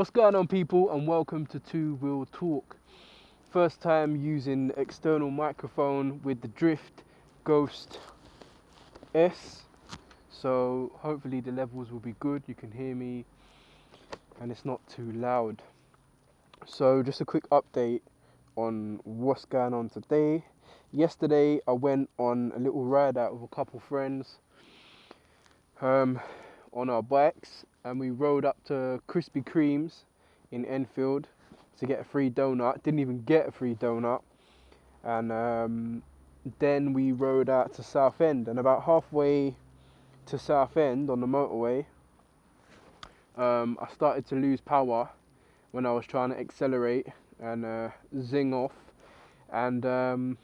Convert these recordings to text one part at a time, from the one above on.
What's going on, people, and welcome to Two Wheel Talk. First time using external microphone with the Drift Ghost S, so hopefully the levels will be good, you can hear me and it's not too loud. So just a quick update on what's going on today. Yesterday I went on a little ride out with a couple friends on our bikes, and we rode up to Krispy Kreme's in Enfield to get a free donut. Didn't even get a free donut. And then we rode out to Southend, and about halfway to Southend on the motorway, I started to lose power when I was trying to accelerate and zing off, and the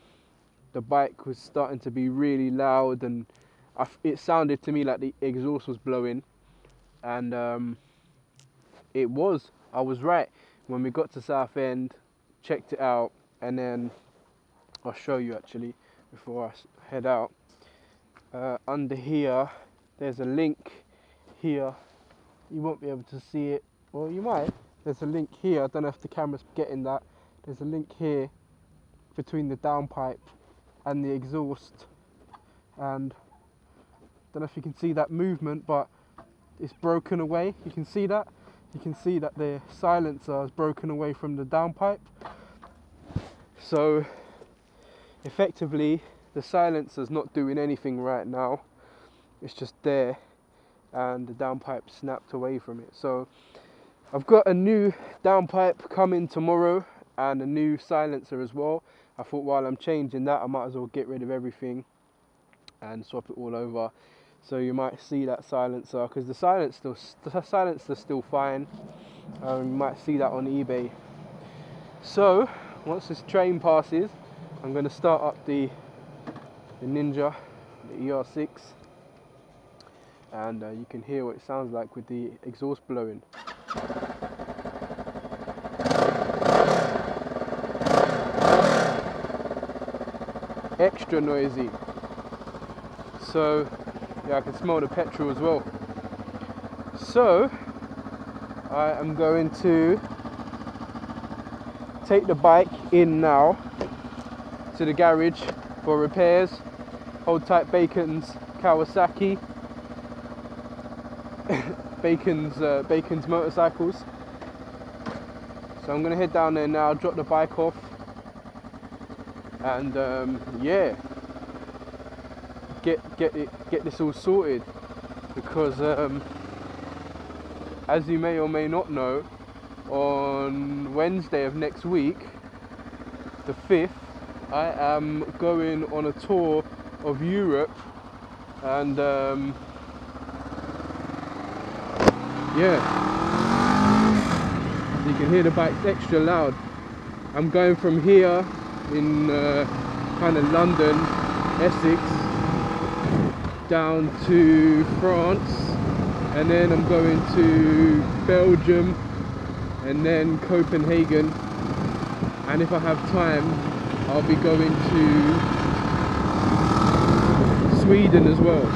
bike was starting to be really loud, and it sounded to me like the exhaust was blowing, and I was right. When we got to Southend, checked it out, and then I'll show you actually before I head out. Under here, there's a link here. You won't be able to see it, well, you might. There's a link here. I don't know if the camera's getting that. There's a link here between the downpipe and the exhaust, and I don't know if you can see that movement, but it's broken away. You can see that. You can see that the silencer is broken away from the downpipe. So effectively, the silencer's not doing anything right now. It's just there, and the downpipe snapped away from it. So I've got a new downpipe coming tomorrow and a new silencer as well. I thought while I'm changing that, I might as well get rid of everything and swap it all over. So you might see that silencer, because the silencer's still fine. You might see that on eBay. So once this train passes, I'm going to start up the Ninja, the ER6, and you can hear what it sounds like with the exhaust blowing. Extra noisy. So yeah, I can smell the petrol as well. So I am going to take the bike in now to the garage for repairs. Hold tight, Bacon's Kawasaki, Bacon's motorcycles. So I'm going to head down there now, drop the bike off, and yeah, get this all sorted, because as you may or may not know, on Wednesday of next week, the 5th, I am going on a tour of Europe, and yeah, you can hear the bike's extra loud. I'm going from here in kind of London, Essex, down to France, and then I'm going to Belgium, and then Copenhagen, and if I have time I'll be going to Sweden as well.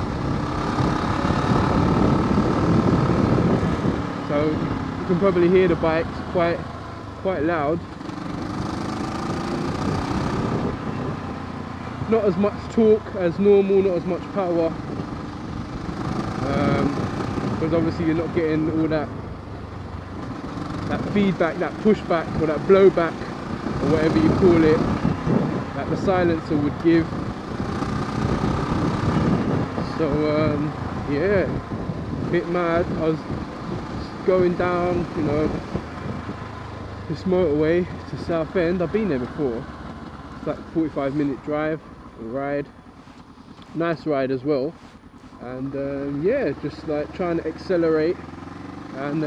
So you can probably hear the bike's quite loud. Not as much torque as normal, not as much power, because obviously you're not getting all that feedback, that pushback, or that blowback, or whatever you call it, that the silencer would give. So yeah, a bit mad. I was going down, you know, this motorway to Southend. I've been there before. It's like a 45-minute drive or ride. Nice ride as well. And yeah, just like trying to accelerate, and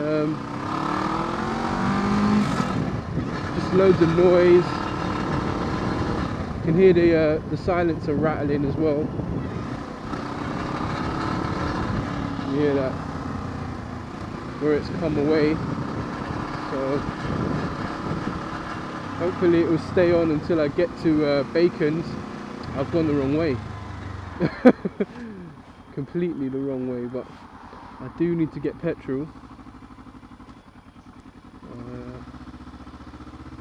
just loads of noise. You can hear the silencer rattling as well. You hear that where it's come away. So hopefully it will stay on until I get to Bacon's. I've gone the wrong way. Completely the wrong way, but I do need to get petrol.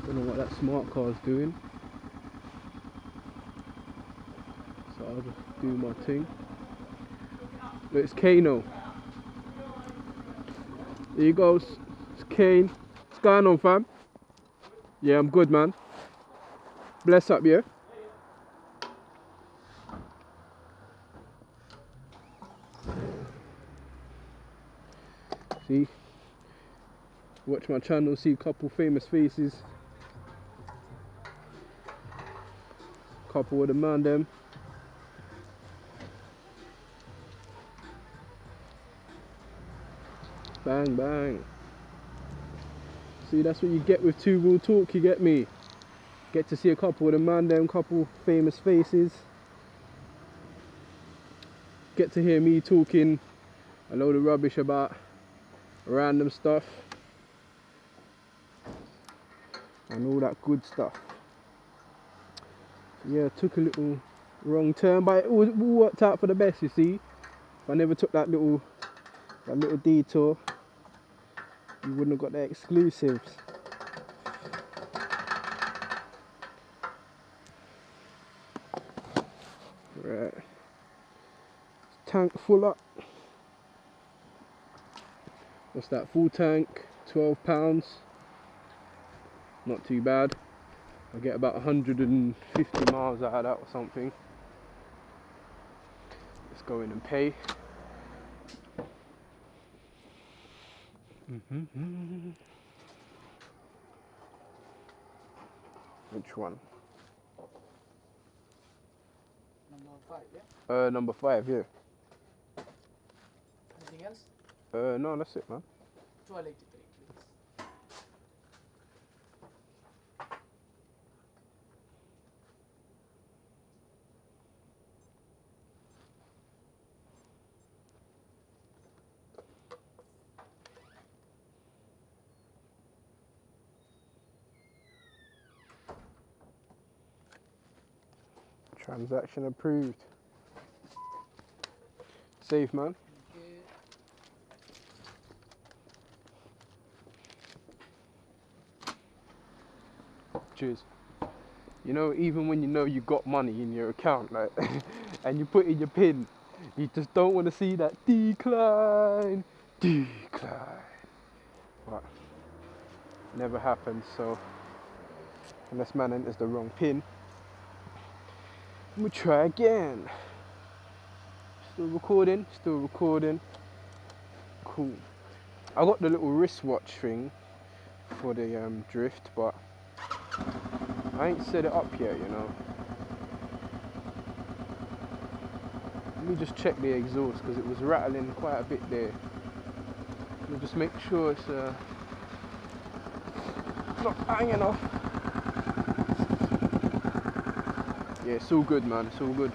Don't know what that smart car is doing. So I'll just do my thing. Look, it's Kano. There you go. It's Kane. What's going on, fam? Yeah, I'm good, man. Bless up, yeah? See? Watch my channel, see a couple famous faces. Couple of the man them. Bang, bang. See, that's what you get with Two Wheel Talk, you get me? Get to see a couple of the man them, couple famous faces. Get to hear me talking a load of rubbish about random stuff. And all that good stuff. Yeah, took a little wrong turn, but it all worked out for the best, you see. If I never took that little detour, you wouldn't have got the exclusives. Right. Tank full up. What's that? Full tank, £12. Not too bad. I get about 150 miles out of that or something. Let's go in and pay. Which one? Number 5, yeah? Number 5, yeah. Anything else? No, that's it, man. 1283, please. Transaction approved. Safe, man. Okay. Cheers. You know, even when you know you got money in your account, like, and you put in your PIN, you just don't want to see that decline. But never happens. So unless man enters the wrong PIN, we try again. Still recording. Still recording. Cool. I got the little wristwatch thing for the drift, but I ain't set it up yet, you know. Let me just check the exhaust because it was rattling quite a bit there. Let me just make sure it's not hanging off. Yeah, it's all good, man. It's all good.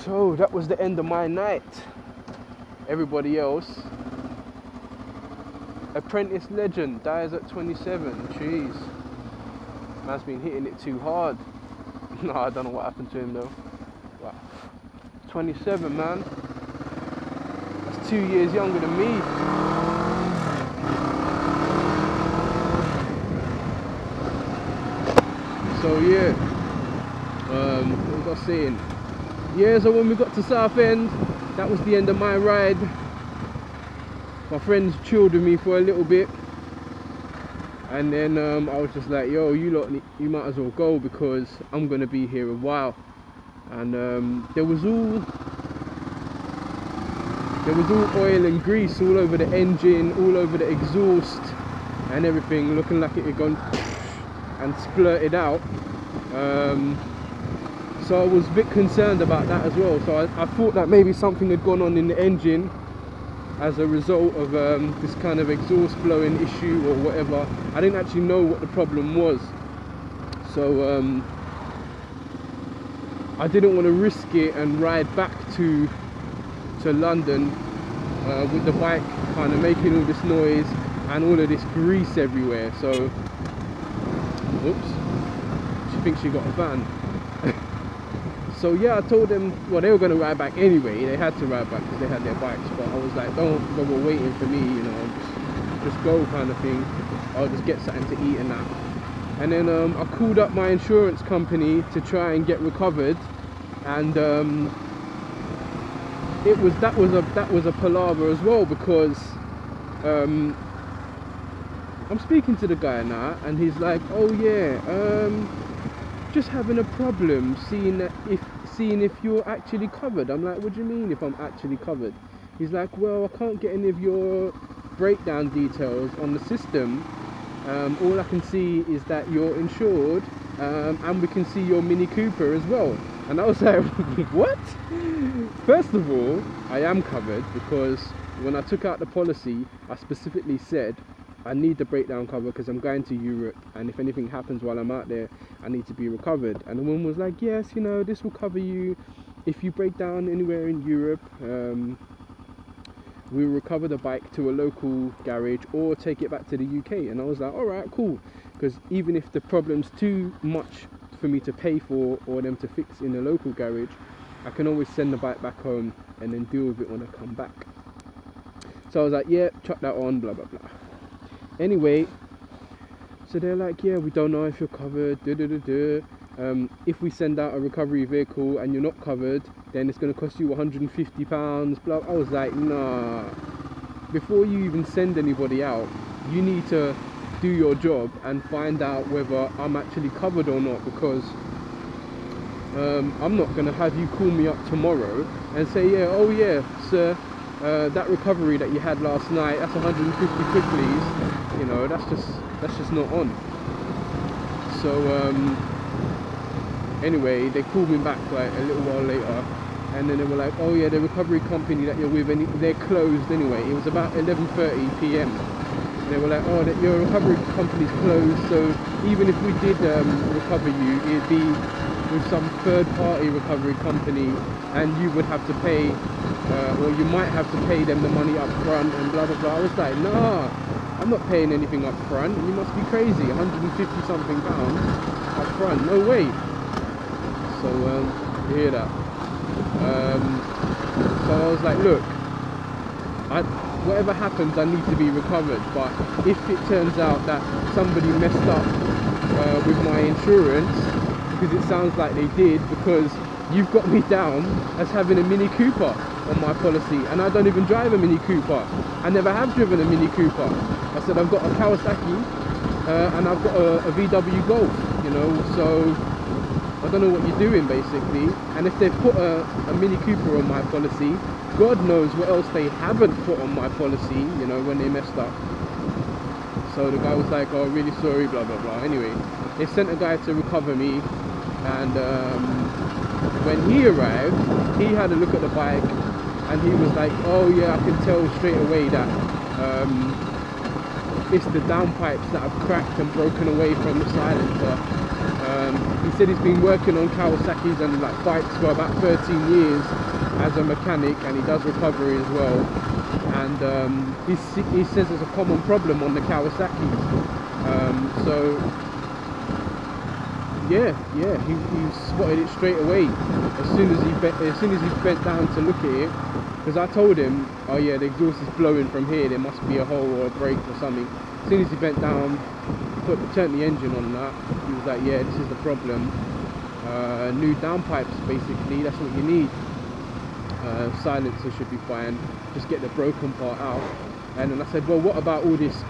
So that was the end of my night. Everybody else. Apprentice legend dies at 27. Jeez. Man's been hitting it too hard. No, I don't know what happened to him though. Wow. 27, man. That's 2 years younger than me. So yeah. What was I saying? Yeah, so when we got to Southend, that was the end of my ride. My friends chilled with me for a little bit, and then I was just like, yo, you lot, you might as well go because I'm gonna be here a while. And there was all oil and grease all over the engine, all over the exhaust and everything, looking like it had gone and splurted out. So I was a bit concerned about that as well. So I thought that maybe something had gone on in the engine as a result of this kind of exhaust blowing issue or whatever. I didn't actually know what the problem was, so I didn't want to risk it and ride back to London with the bike kind of making all this noise and all of this grease everywhere. So, oops, she thinks she got a van. So yeah, I told them, well, they were going to ride back anyway. They had to ride back because they had their bikes. But I was like, don't bother waiting for me, you know, just go kind of thing. I'll just get something to eat and that. And then I called up my insurance company to try and get recovered, and that was a palaver as well, because I'm speaking to the guy now, and he's like, oh yeah, just having a problem seeing if you're actually covered. I'm like, what do you mean if I'm actually covered? He's like, well, I can't get any of your breakdown details on the system. All I can see is that you're insured, and we can see your Mini Cooper as well. And I was like, what? First of all, I am covered, because when I took out the policy, I specifically said I need the breakdown cover because I'm going to Europe, and if anything happens while I'm out there, I need to be recovered. And the woman was like, yes, you know, this will cover you if you break down anywhere in Europe. We'll recover the bike to a local garage or take it back to the UK. And I was like, all right, cool, because even if the problem's too much for me to pay for or them to fix in a local garage, I can always send the bike back home and then deal with it when I come back. So I was like, yeah, chuck that on, blah blah blah. Anyway, so they're like, yeah, we don't know if you're covered, if we send out a recovery vehicle and you're not covered, then it's going to cost you £150, blah. I was like, nah, before you even send anybody out, you need to do your job and find out whether I'm actually covered or not, because I'm not going to have you call me up tomorrow and say, yeah, oh yeah, sir, that recovery that you had last night, that's 150 quid, please. You know, that's just not on. So anyway, they called me back like a little while later, and then they were like, oh yeah, the recovery company that you're with, they're closed anyway. It was about 11:30 p.m. and they were like, oh, that your recovery company's closed, so even if we did recover you, it'd be with some third-party recovery company, and you would have to pay, or you might have to pay them the money up front, and blah blah blah. I was like, nah, I'm not paying anything up front. You must be crazy. 150 something pounds up front, no way. So you hear that. So I was like, look, whatever happens, I need to be recovered. But if it turns out that somebody messed up with my insurance, because it sounds like they did, because you've got me down as having a Mini Cooper on my policy, and I don't even drive a Mini Cooper. I never have driven a Mini Cooper. I said I've got a Kawasaki and I've got a VW Golf, you know, so I don't know what you're doing basically. And if they've put a Mini Cooper on my policy, God knows what else they haven't put on my policy, you know, when they messed up. So the guy was like, oh, really sorry, blah blah blah. Anyway, they sent a guy to recover me, and when he arrived, he had a look at the bike, and he was like, oh yeah, I can tell straight away that it's the downpipes that have cracked and broken away from the silencer. He said he's been working on Kawasaki's and like bikes for about 13 years as a mechanic, and he does recovery as well. And he says it's a common problem on the Kawasaki's. So yeah, he spotted it straight away as soon as he bent down to look at it. Because I told him, oh yeah, the exhaust is blowing from here, there must be a hole or a break or something. As soon as he bent down, turned the engine on and that, he was like, yeah, this is the problem. New downpipes, basically, that's what you need. Silencer should be fine, just get the broken part out. And then I said, well, what about all this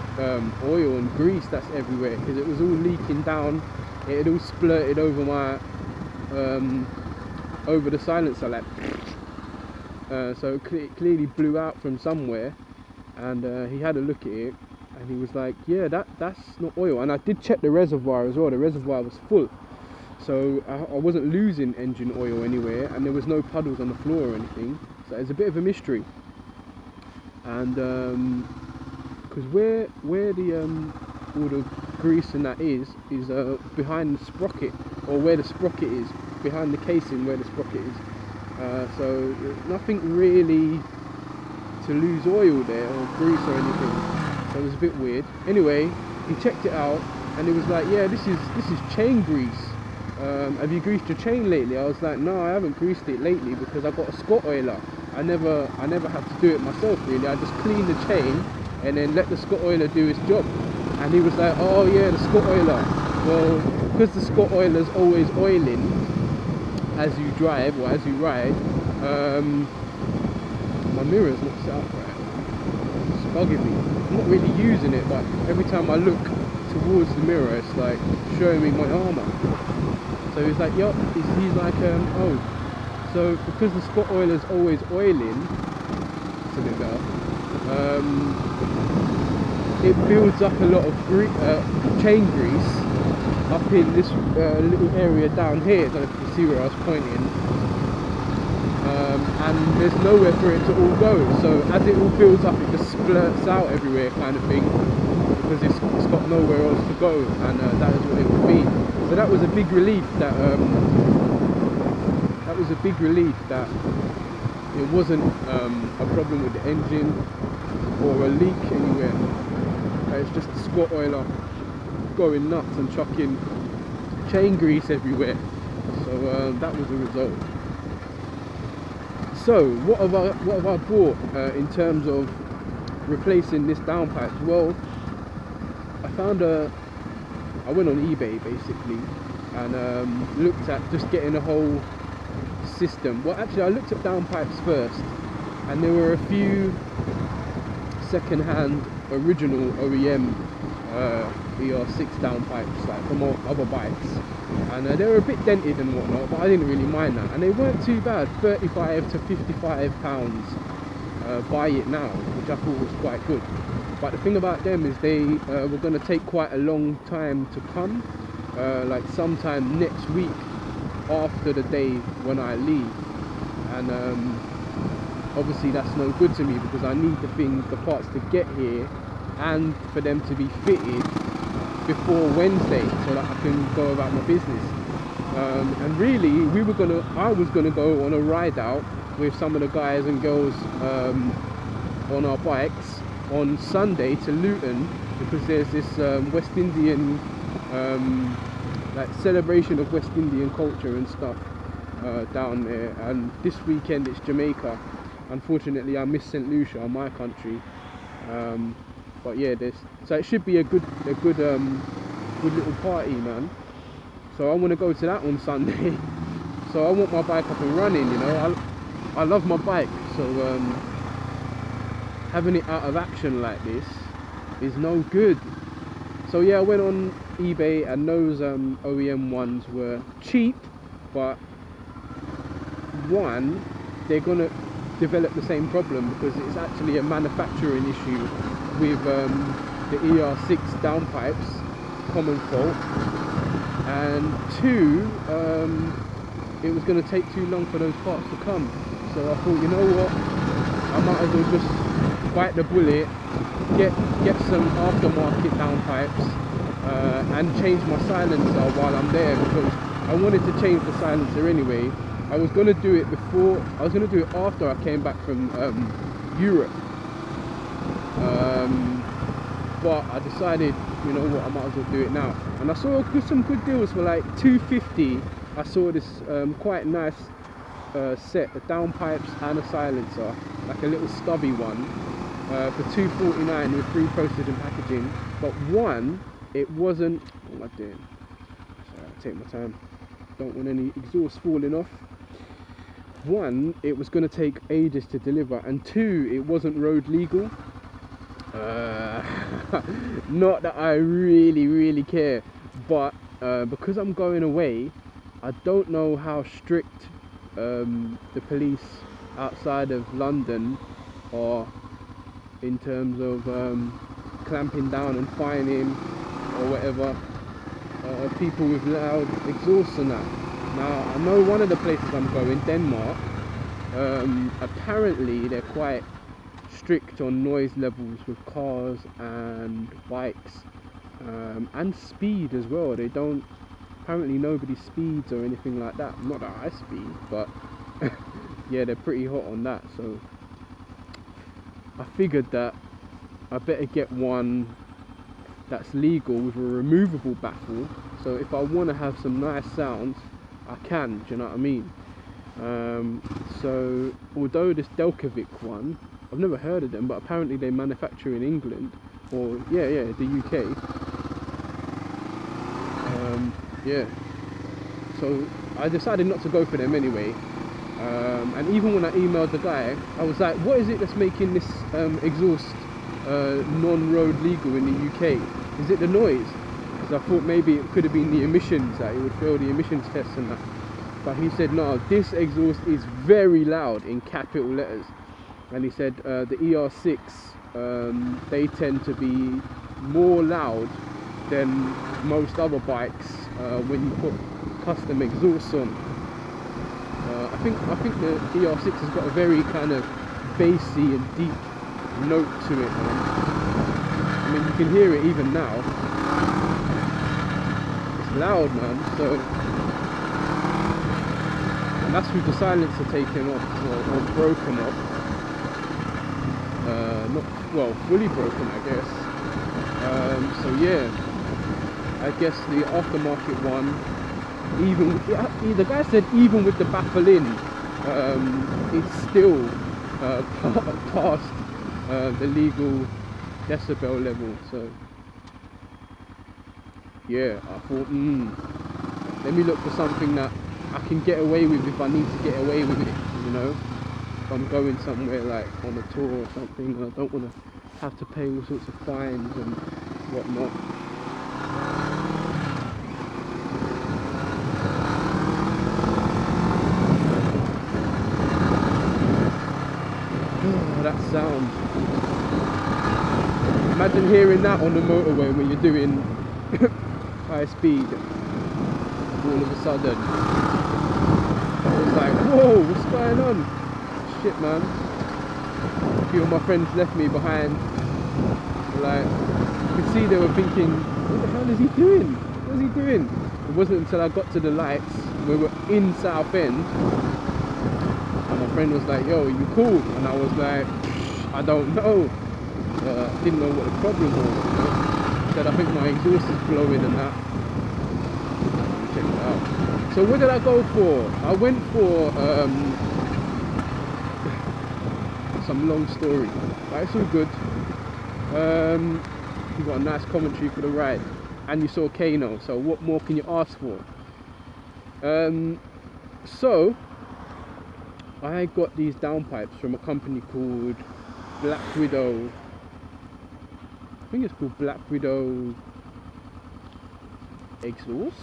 oil and grease that's everywhere? Because it was all leaking down, it had all splurted over my over the silencer, like so it clearly blew out from somewhere. And he had a look at it, and he was like, yeah, that's not oil. And I did check the reservoir as well. The reservoir was full, so I wasn't losing engine oil anywhere, and there was no puddles on the floor or anything. So it's a bit of a mystery. And because where the all the grease and that is behind the sprocket, or where the sprocket is, behind the casing where the sprocket is. So there's nothing really to lose oil there, or grease or anything. So it was a bit weird. Anyway, he checked it out, and he was like, yeah, this is chain grease. Have you greased your chain lately? I was like, no, I haven't greased it lately because I got a Scott oiler. I never had to do it myself really. I just clean the chain and then let the Scott oiler do its job. and he was like, oh yeah, the Scott oiler. Well, because the Scott oiler's always oiling as you drive or as you ride, my mirror's not set up right. It's bugging me. I'm not really using it, but every time I look towards the mirror, it's like showing me my armour. So he's like, yup, he's like, oh, so because the Scott oiler's always oiling, it's a bit better, it builds up a lot of chain grease up in this little area down here. I don't know if you can see where I was pointing. And there's nowhere for it to all go, so as it all builds up, it just splurts out everywhere, kind of thing, because it's got nowhere else to go, and that is what it would be. So that was a big relief that it wasn't a problem with the engine or a leak anywhere. It's just the Scott oiler going nuts and chucking chain grease everywhere. So that was the result. So what have I bought in terms of replacing this downpipe? Well, I went on eBay basically and looked at just getting a whole system. Well, actually I looked at downpipes first, and there were a few second-hand original OEM ER6 downpipes, like from other bikes, and they were a bit dented and whatnot, but I didn't really mind that, and they weren't too bad. 35 to 55 pounds, buy it now, which I thought was quite good. But the thing about them is they were going to take quite a long time to come, like sometime next week after the day when I leave, and obviously that's no good to me because I need the parts to get here and for them to be fitted before Wednesday so that I can go about my business. And really I was gonna go on a ride out with some of the guys and girls on our bikes on Sunday to Luton, because there's this West Indian like celebration of West Indian culture and stuff down there, and this weekend it's Jamaica. Unfortunately I missed St. Lucia, my country, but yeah, so it should be a good little party, man. So I want to go to that on Sunday. So I want my bike up and running, you know. I love my bike, so having it out of action like this is no good. So yeah, I went on eBay, and those OEM ones were cheap, but one, they're gonna develop the same problem because it's actually a manufacturing issue with the ER6 downpipes, common fault, and two, it was going to take too long for those parts to come. So I thought, you know what, I might as well just bite the bullet, get some aftermarket downpipes, and change my silencer while I'm there, because I wanted to change the silencer anyway. I was going to do it after I came back from Europe, but I decided, you know what, I might as well do it now. And I saw some good deals for like $250. I saw this quite nice set of downpipes and a silencer, like a little stubby one, for $249 with free postage and packaging. But one, it wasn't, what am I doing? Sorry, I'll take my time, don't want any exhaust falling off. One, it was going to take ages to deliver, and two, it wasn't road legal. Not that I really care, but because I'm going away, I don't know how strict the police outside of London are in terms of clamping down and fining or whatever people with loud exhausts and that. Now, I know one of the places I'm going, Denmark, apparently they're quite strict on noise levels with cars and bikes, and speed as well. They don't, apparently nobody speeds or anything like that. Not that I speed, but yeah, they're pretty hot on that. So I figured that I better get one that's legal with a removable baffle, so if I want to have some nice sounds, I can, do you know what I mean? So although this Delcovic one, I've never heard of them, but apparently they manufacture in England, or yeah, the UK. yeah. So I decided not to go for them anyway. And even when I emailed the guy, I was like, what is it that's making this exhaust non-road legal in the UK? Is it the noise? Because I thought maybe it could have been the emissions, that it would fail the emissions tests and that. But he said, no, this exhaust is very loud in capital letters. And he said the ER6, they tend to be more loud than most other bikes when you put custom exhausts on. I think the ER6 has got a very kind of bassy and deep note to it, man. I mean, you can hear it even now. It's loud, man. So, and that's with the silencer taken off or broken off. Not well, fully broken, I guess. So yeah, I guess the aftermarket one. Even the guy said even with the baffle in, it's still past the legal decibel level. So yeah, I thought, let me look for something that I can get away with if I need to get away with it. You know, if I'm going somewhere like on a tour or something, and I don't want to have to pay all sorts of fines and whatnot. That sound. Imagine hearing that on the motorway when you're doing high speed. All of a sudden, I was like, whoa, what's going on? Shit, man. A few of my friends left me behind. Like, you could see they were thinking, what the hell is he doing? What is he doing? It wasn't until I got to the lights, we were in Southend. And my friend was like, yo, are you cool? And I was like, I don't know. Didn't know what the problem was. You know? He said, I think my exhaust is blowing and that. Check it out. So what did I go for? I went for some long story. But it's all good. You got a nice commentary for the ride. And you saw Kano. So what more can you ask for? So I got these downpipes from a company called Black Widow. I think it's called Black Widow Exhaust.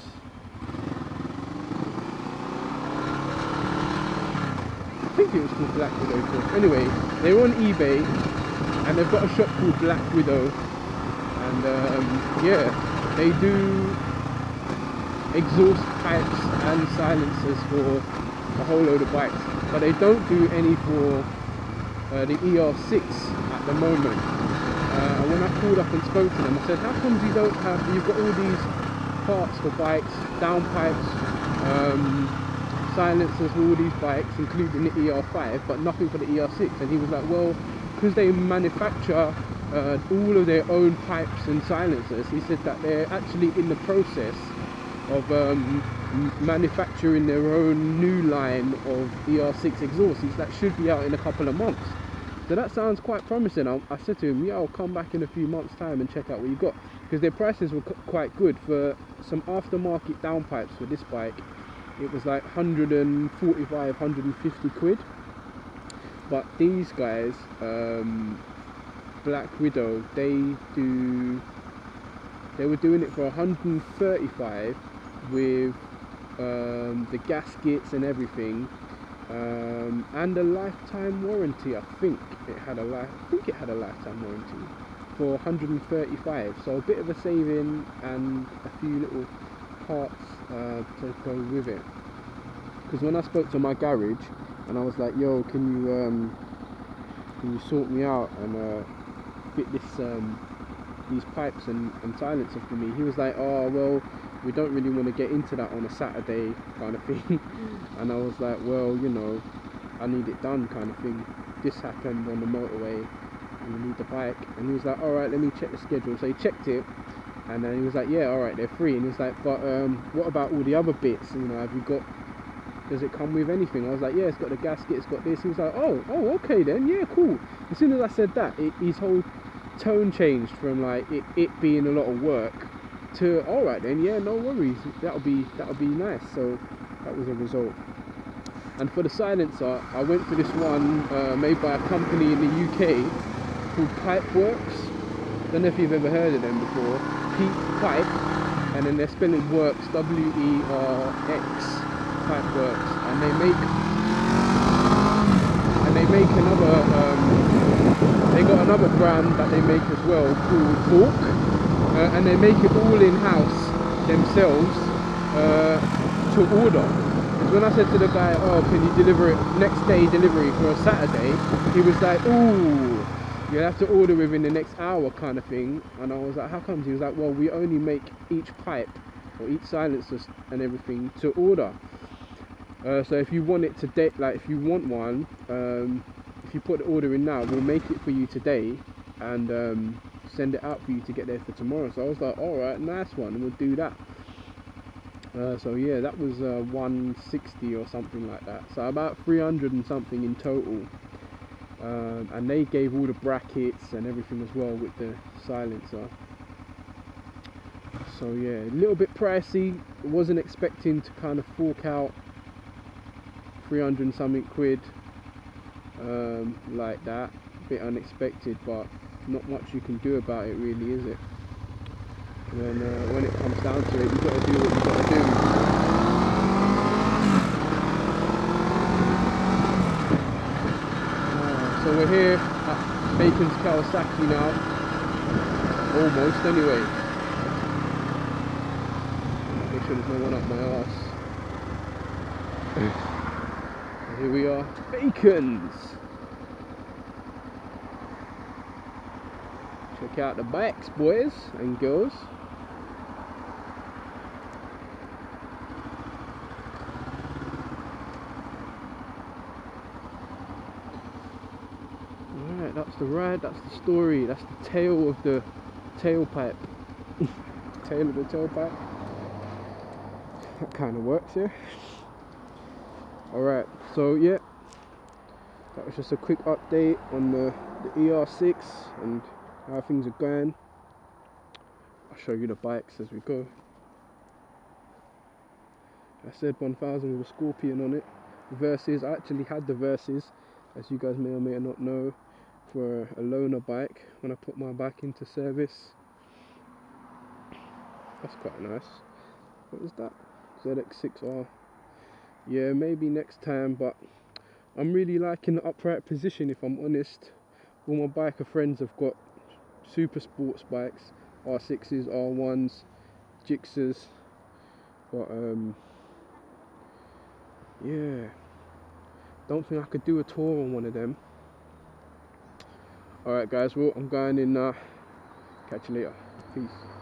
I think it was called Black Widow Exhaust. Anyway, they were on eBay and they've got a shop called Black Widow. And yeah, they do exhaust pipes and silencers for a whole load of bikes. But they don't do any for the ER6 at the moment. And when I called up and spoke to them, I said, how comes you don't have, you've got all these parts for bikes, downpipes, silencers for all these bikes, including the ER5, but nothing for the ER6? And he was like, well, because they manufacture all of their own pipes and silencers, he said that they're actually in the process of manufacturing their own new line of ER6 exhausts that should be out in a couple of months. So that sounds quite promising. I said to him, yeah, I'll come back in a few months time and check out what you got, because their prices were quite good for some aftermarket downpipes for this bike. It was like 145, 150 quid. But these guys, Black Widow, they were doing it for 135 with the gaskets and everything, and a lifetime warranty. I think it had a lifetime warranty for 135. So a bit of a saving and a few little parts to go with it. Because when I spoke to my garage and I was like, yo, can you sort me out and fit these pipes and silencer for me? He was like, oh well, we don't really want to get into that on a Saturday kind of thing. And I was like, well, you know, I need it done kind of thing. This happened on the motorway and we need the bike. And he was like, alright, let me check the schedule. So he checked it and then he was like, yeah, alright, they're free. And he was like, but what about all the other bits? You know, have you got, does it come with anything? I was like, yeah, it's got the gasket, it's got this. He was like, oh, okay then, yeah, cool. As soon as I said that, his whole tone changed from like it being a lot of work to, alright then, yeah, no worries, that'll be nice. So that was a result. And for the silencer, I went for this one made by a company in the UK called Pipeworks. Don't know if you've ever heard of them before. Pipe, and then they're spelling works, W-E-R-X, Pipeworks, and they make another. They got another brand that they make as well called Hawk, and they make it all in house themselves to order. Because when I said to the guy, "Oh, can you deliver it next day delivery for a Saturday?" he was like, "Ooh, you have to order within the next hour," kind of thing. And I was like, "How comes?" He was like, "Well, we only make each pipe or each silencer and everything to order. So if you want it today, like if you want one, if you put the order in now, we'll make it for you today and send it out for you to get there for tomorrow." So I was like, "All right, nice one, we'll do that." So yeah, that was 160 or something like that. So about 300 and something in total. And they gave all the brackets and everything as well with the silencer. So yeah, a little bit pricey. Wasn't expecting to kind of fork out 300 and something quid like that. A bit unexpected, but not much you can do about it really, is it? When it comes down to it, you've got to do what you've got to do. So we're here at Bacon's Kawasaki now. Almost anyway. Make sure there's no one up my arse. Here we are, Bacon's. Check out the bikes, boys and girls. Alright, that's the ride, that's the story, that's the tail of the tailpipe. Tail of the tailpipe. That kind of works, yeah. Alright, so yeah, that was just a quick update on the ER6 and how things are going. I'll show you the bikes as we go. I said 1000 with a Scorpion on it. Versus, I actually had the Versus, as you guys may or may not know, for a loaner bike when I put my bike into service. That's quite nice. What is that? ZX6R. Yeah, maybe next time, but I'm really liking the upright position, if I'm honest. All my biker friends have got super sports bikes, R6s, R1s, Gixxers, but yeah, don't think I could do a tour on one of them. Alright guys, well I'm going in now. Catch you later. Peace.